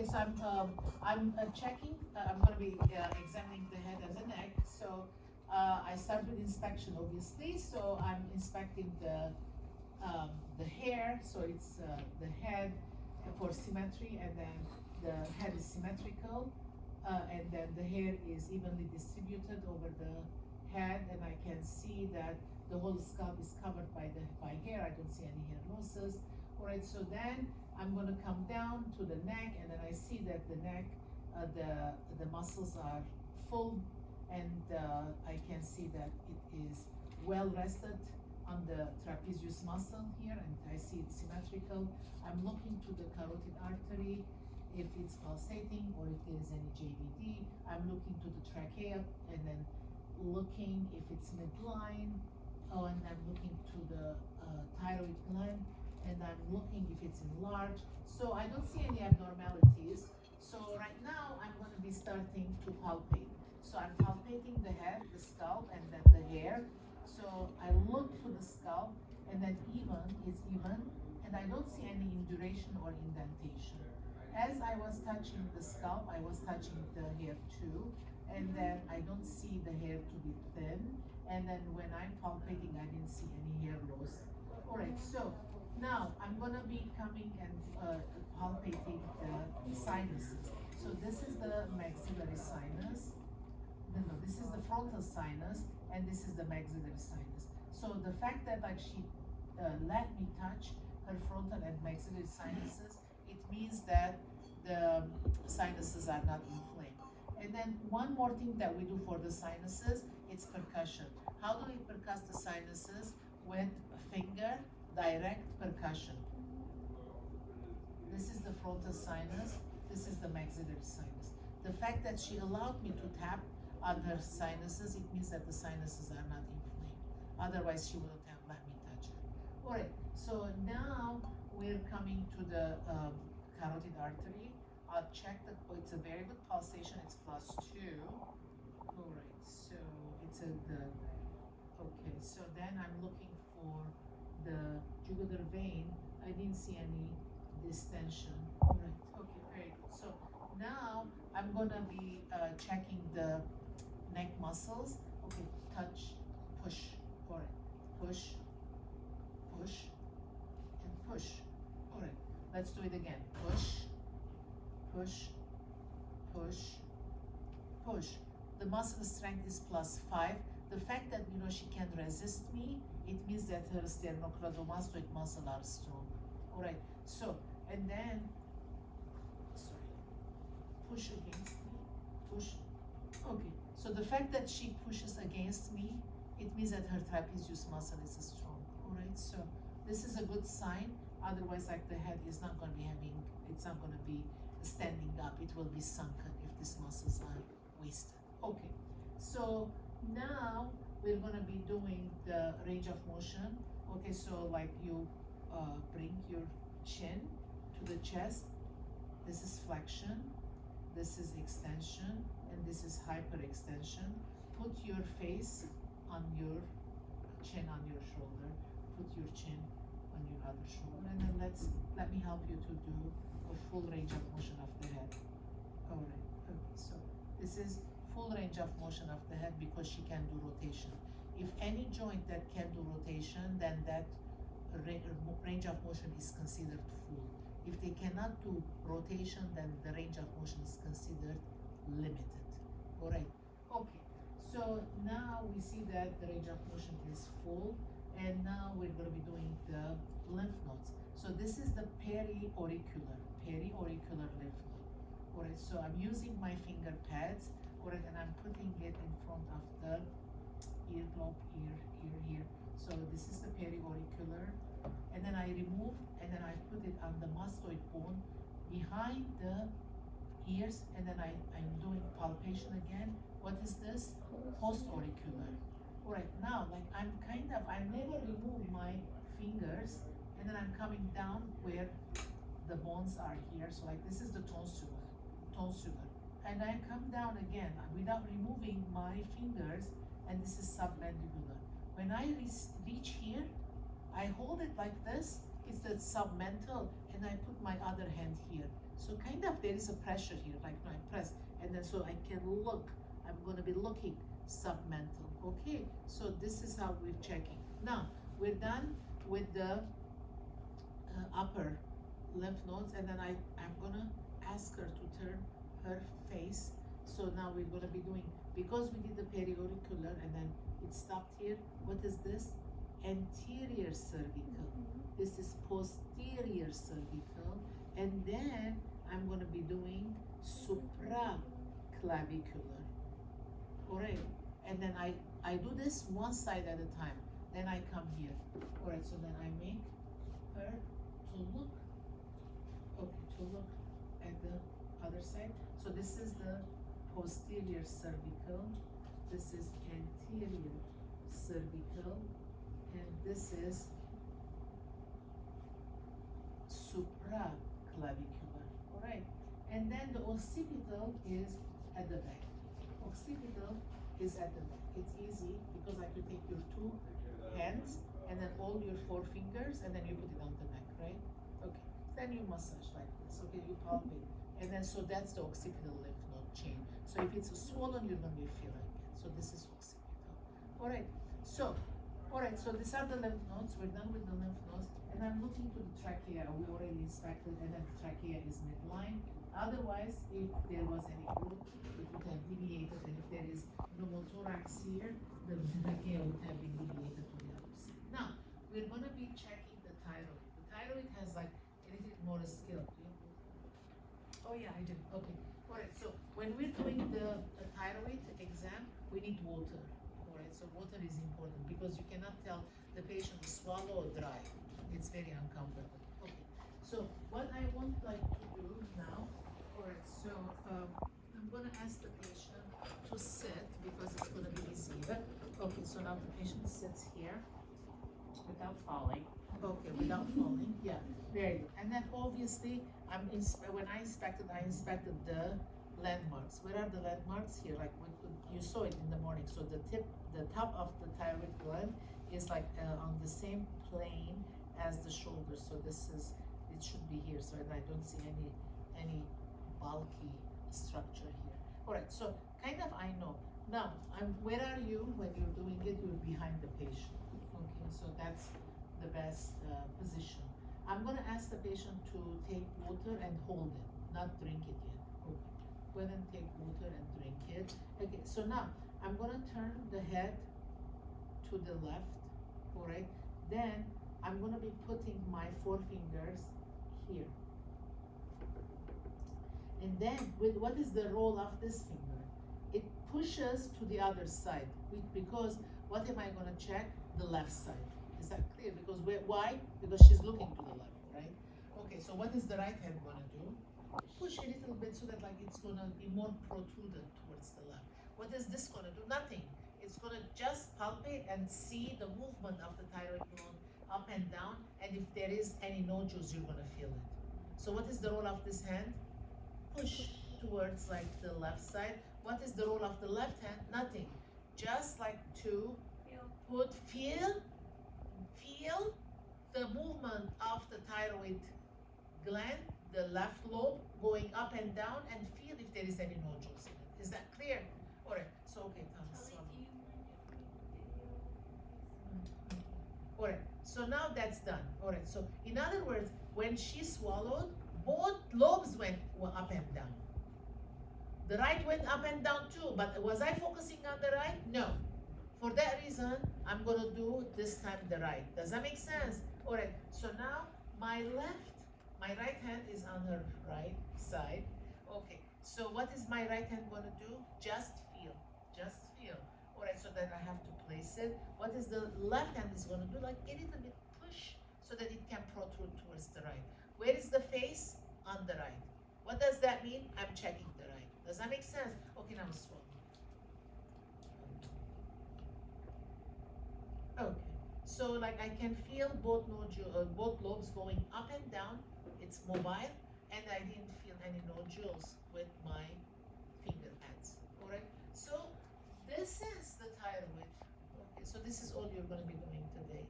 Okay, so I'm checking. I'm going to be examining the head and the neck. So I start with inspection, obviously. So I'm inspecting the hair. So it's the head for symmetry, and then the head is symmetrical, and then the hair is evenly distributed over the head, and I can see that the whole scalp is covered by hair. I don't see any hair losses. All right, so then I'm going to come down to the neck, and then I see that the neck, the muscles are full, and I can see that it is well rested on the trapezius muscle here, and I see it symmetrical. I'm looking to the carotid artery, if it's pulsating or if there is any JVD. I'm looking to the trachea, and then looking if it's midline. Oh, and I'm looking to the thyroid gland, and I'm looking if it's enlarged. So I don't see any abnormalities. So right now I'm going to be starting to palpate. So I'm palpating the head, the scalp, and then the hair. So I look to the scalp, and then it's even, and I don't see any induration or indentation. As I was touching the scalp, I was touching the hair too, and then I don't see the hair to be thin, and then when I'm palpating, I didn't see any hair loss. All right, so now I'm gonna be coming and palpating the sinuses. So this is the maxillary sinus. No, this is the frontal sinus, and this is the maxillary sinus. So the fact that like she let me touch her frontal and maxillary sinuses, it means that the sinuses are not inflamed. And then one more thing that we do for the sinuses, it's percussion. How do we percuss the sinuses? With finger direct percussion. This is the frontal sinus, this is the maxillary sinus. The fact that she allowed me to tap on her sinuses, it means that the sinuses are not inflamed. Otherwise, she wouldn't have let me touch her. All right, so now we're coming to the carotid artery. I'll check it's a very good pulsation, it's +2. All right, so it's okay, so then I'm looking for the jugular vein. I didn't see any distension. All right, okay, very good. So now I'm gonna be checking the neck muscles. Okay, touch, push, all right, push, push, and push. All right, let's do it again. Push, push, push, push. The muscle strength is +5. The fact that she can resist me, it means that her sternocleidomastoid muscle are strong. All right, so and then push against me, push. Okay, so the fact that she pushes against me, it means that her trapezius muscle is strong. All right, so this is a good sign. Otherwise, like the head is not going to be it's not going to be standing up. It will be sunken if these muscles are wasted. Okay, so now we're going to be doing the range of motion. Okay, so like you bring your chin to the chest. This is flexion, this is extension, and this is hyperextension. Put your face on your chin on your shoulder. Put your chin on your other shoulder, and then let me help you to do a full range of motion of the head. All right. Okay. So this is full range of motion of the head because she can do rotation. If any joint that can do rotation, then that range of motion is considered full. If they cannot do rotation, then the range of motion is considered limited. All right. Okay. So now we see that the range of motion is full, and now we're going to be doing the lymph nodes. So this is the periauricular lymph node. All right. So I'm using my finger pads. All right, and I'm putting it in front of the earlobe, here. So this is the periauricular, and then I remove, and then I put it on the mastoid bone behind the ears, and then I'm doing palpation again. What is this? Postauricular. All right, now like I never remove my fingers, and then I'm coming down where the bones are here. So like this is the tonsular, and I come down again without removing my fingers, and this is submandibular. When I reach here, I hold it like this, it's the submental, and I put my other hand here. So kind of there is a pressure here, like no, I press, and then so I can look. I'm gonna be looking submental. Okay, so this is how we're checking. Now we're done with the upper lymph nodes, and then I'm gonna ask her to turn her face. So now we're gonna be doing, because we did the periauricular and then it stopped here. What is this? Anterior cervical. This is posterior cervical, and then I'm gonna be doing supraclavicular. Alright, and then I do this one side at a time. Then I come here. Alright, so then I make her to look, okay, to look at the other side. So this is the posterior cervical, this is anterior cervical, and this is supraclavicular. Alright, and then the occipital is at the back. Occipital is at the back. It's easy because I could take your two hands and then all your four fingers and then you put it on the neck, right? Okay. Then you massage like this. Okay, you palpate. And then so that's the occipital lymph node chain. So if it's swollen, you're gonna be feeling it. So this is occipital. Alright. So these are the lymph nodes. We're done with the lymph nodes. And I'm looking to the trachea. We already inspected, and then the trachea is midline. Otherwise, if there was any growth, it would have deviated, and if there is pneumothorax here, the trachea would have been deviated to the other side. Now, we're going to be checking the thyroid. The thyroid has like a little more skill. Oh yeah, I did. Okay. Alright, so when we're doing the thyroid exam, we need water. Alright, so water is important because you cannot tell the patient to swallow or dry. It's very uncomfortable. Okay. So what I want like to do now, alright, so I'm gonna ask the patient to sit because it's gonna be easier. Okay, so now the patient sits here without falling. Okay, without falling. Yeah, very good. And then obviously, when I inspected the landmarks. Where are the landmarks here? Like you saw it in the morning. So the top of the thyroid gland is like on the same plane as the shoulder. So it should be here. So I don't see any bulky structure here. All right. So kind of I know. Now, where are you when you're doing it? You're behind the patient. Okay. So that's the best position. I'm gonna ask the patient to take water and hold it, not drink it yet. Okay. Go ahead and take water and drink it. Okay, so now I'm gonna turn the head to the left, all right? Then I'm gonna be putting my forefingers here. And then what is the role of this finger? It pushes to the other side because what am I gonna check? The left side. Is that clear? Because why? Because she's looking to the left, right? Okay, so what is the right hand gonna do? Push a little bit so that like it's gonna be more protruded towards the left. What is this gonna do? Nothing. It's gonna just palpate and see the movement of the thyroid gland up and down, and if there is any nodules, you're gonna feel it. So what is the role of this hand? Push towards like the left side. What is the role of the left hand? Nothing. Just like to feel the movement of the thyroid gland, the left lobe going up and down, and feel if there is any nodules in it. Is that clear? All right. So okay, Thomas. All right. So now that's done. All right. So in other words, when she swallowed, both lobes went up and down. The right went up and down too, but was I focusing on the right? No. For that reason, I'm gonna do this time the right. Does that make sense? All right, so now my right hand is on her right side. Okay, so what is my right hand gonna do? Just feel. All right, so then I have to place it. What is the left hand is gonna do? Like a little bit push so that it can protrude towards the right. Where is the face? On the right. What does that mean? I'm checking the right. Does that make sense? Okay, now swallow. Okay, so like I can feel both lobes going up and down. It's mobile, and I didn't feel any nodules with my finger pads. All right. So this is the thyroid. Okay, so this is all you're going to be doing today.